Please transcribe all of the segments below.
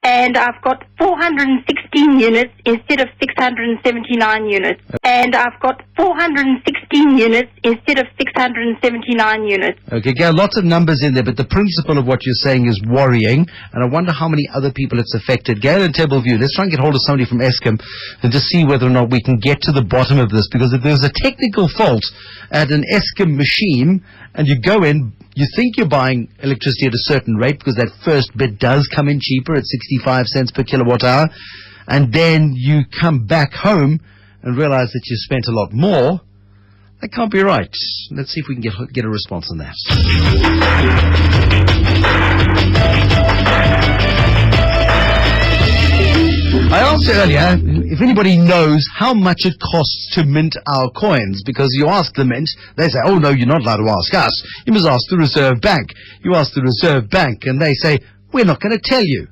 And I've got 416 units instead of 679 units. And I've got 416 units instead of 679 units. Okay, Gail, lots of numbers in there, but the principle of what you're saying is worrying, and I wonder how many other people it's affected. Gail in Tableview, let's try and get hold of somebody from Eskom and just see whether or not we can get to the bottom of this, because if there's a technical fault at an Eskom machine, and you go in, you think you're buying electricity at a certain rate because that first bit does come in cheaper at 65 cents per kilowatt hour, and then you come back home and realize that you spent a lot more. That can't be right. Let's see if we can get a response on that. I asked earlier if anybody knows how much it costs to mint our coins, because you ask the mint, they say, oh no, you're not allowed to ask us. You must ask the Reserve Bank. You ask the Reserve Bank and they say, we're not going to tell you.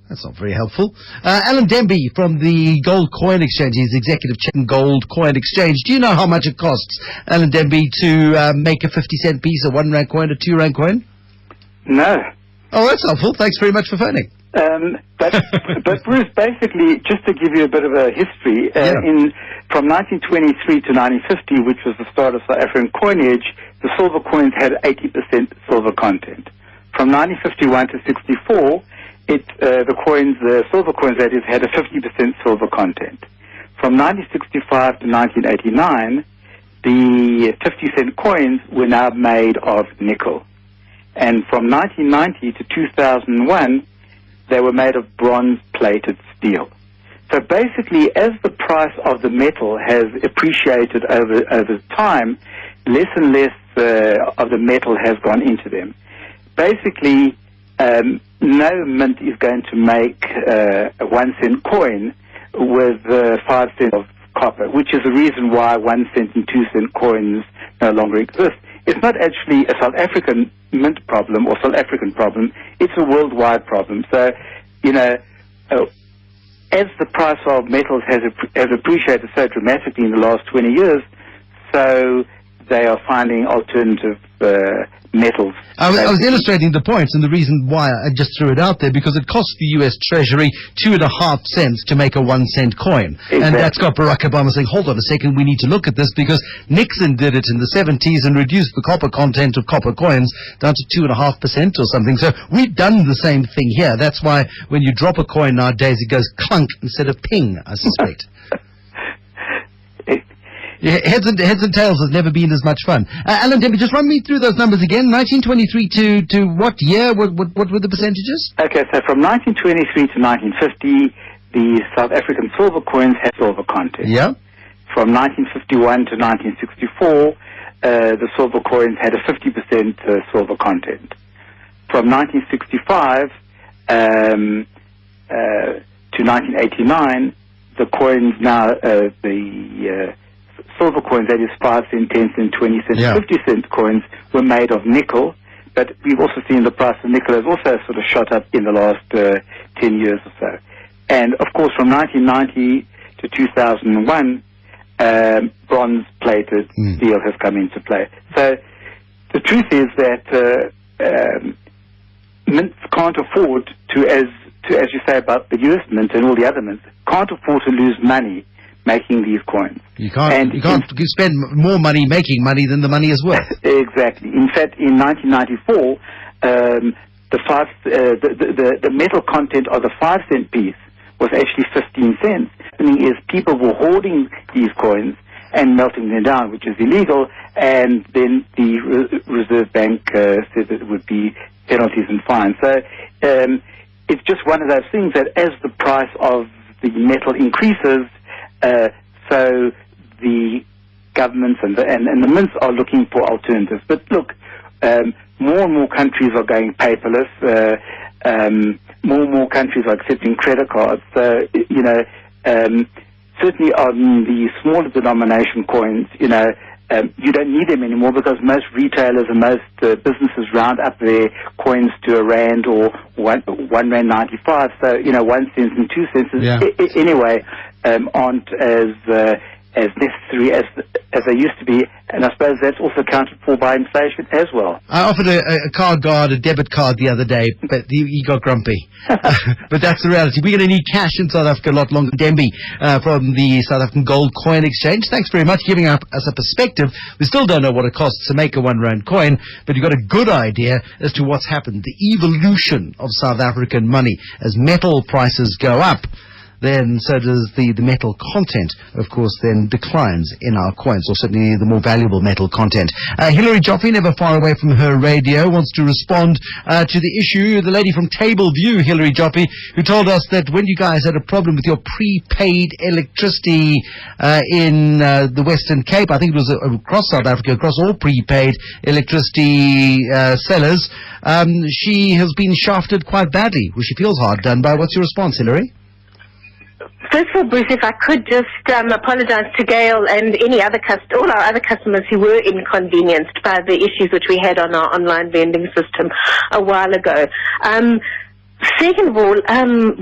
That's not very helpful. Alan Demby from the Gold Coin Exchange, he's executive chair of Gold Coin Exchange. Do you know how much it costs, Alan Demby, to make a 50-cent piece, a 1 rand coin, a 2 rand coin? No. Oh, that's helpful. Thanks very much for phoning. But Bruce, basically, just to give you a bit of a history, from 1923 to 1950, which was the start of South African coinage, the silver coins had 80% silver content. From 1951 to 64, the silver coins, that is, had a 50% silver content. From 1965 to 1989, the 50-cent coins were now made of nickel. And from 1990 to 2001, they were made of bronze-plated steel. So basically, as the price of the metal has appreciated over time, less and less of the metal has gone into them. Basically, no mint is going to make a 1 cent coin with 5 cents of copper, which is the reason why 1 cent and 2 cent coins no longer exist. It's not actually a South African mint problem or South African problem. It's a worldwide problem. So, as the price of metals has appreciated so dramatically in the last 20 years, so they are finding alternative metals. I was illustrating the points, and the reason why I just threw it out there, because it cost the U.S. Treasury 2.5 cents to make a 1 cent coin. Exactly. And that's got Barack Obama saying, hold on a second, we need to look at this, because Nixon did it in the 70s and reduced the copper content of copper coins down to 2.5% or something. So we've done the same thing here. That's why when you drop a coin nowadays, it goes clunk instead of ping, I suspect. Heads and tails has never been as much fun. Alan Demby, just run me through those numbers again. 1923 to what year? What were the percentages? Okay, so from 1923 to 1950, the South African silver coins had silver content. Yeah. From 1951 to 1964, the silver coins had a 50% silver content. From 1965 to 1989, the coins now, silver coins, that is 5 cent, 10 cent, 20 cent, 50 cent coins, were made of nickel. But we've also seen the price of nickel has also sort of shot up in the last 10 years or so. And, of course, from 1990 to 2001, bronze-plated steel has come into play. So the truth is that mints can't afford to, as you say about the U.S. mint and all the other mints, can't afford to lose money making these coins. You can't spend more money making money than the money is worth. Exactly. In fact, in 1994, the metal content of the 5 cent piece was actually 15 cents. The thing is, people were hoarding these coins and melting them down, which is illegal, and then the Reserve Bank said that it would be penalties and fines. So it's just one of those things that as the price of the metal increases, so the governments and the mints are looking for alternatives. But look, more and more countries are going paperless. More and more countries are accepting credit cards. So, certainly on the smaller denomination coins, you don't need them anymore because most retailers and most businesses round up their coins to a rand or 1 rand 95. So, 1 cent and 2 cents anyway aren't as as necessary as they used to be, and I suppose that's also accounted for by inflation as well. I offered a card guard a debit card the other day, but he got grumpy. But that's the reality. We're going to need cash in South Africa a lot longer. Demby from the South African Gold Coin Exchange, thanks very much for giving us a perspective. We still don't know what it costs to make a R1 coin, but you've got a good idea as to what's happened, the evolution of South African money. As metal prices go up, then so does the metal content, of course, then declines in our coins, or certainly the more valuable metal content. Hilary Joffe, never far away from her radio, wants to respond to the issue. The lady from Table View, Hilary Joffe, who told us that when you guys had a problem with your prepaid electricity in the Western Cape, I think it was across South Africa, across all prepaid electricity sellers, she has been shafted quite badly. Well, she feels hard done by. What's your response, Hilary? First of all, Bruce, if I could just apologize to Gail and any other all our other customers who were inconvenienced by the issues which we had on our online vending system a while ago. Second of all,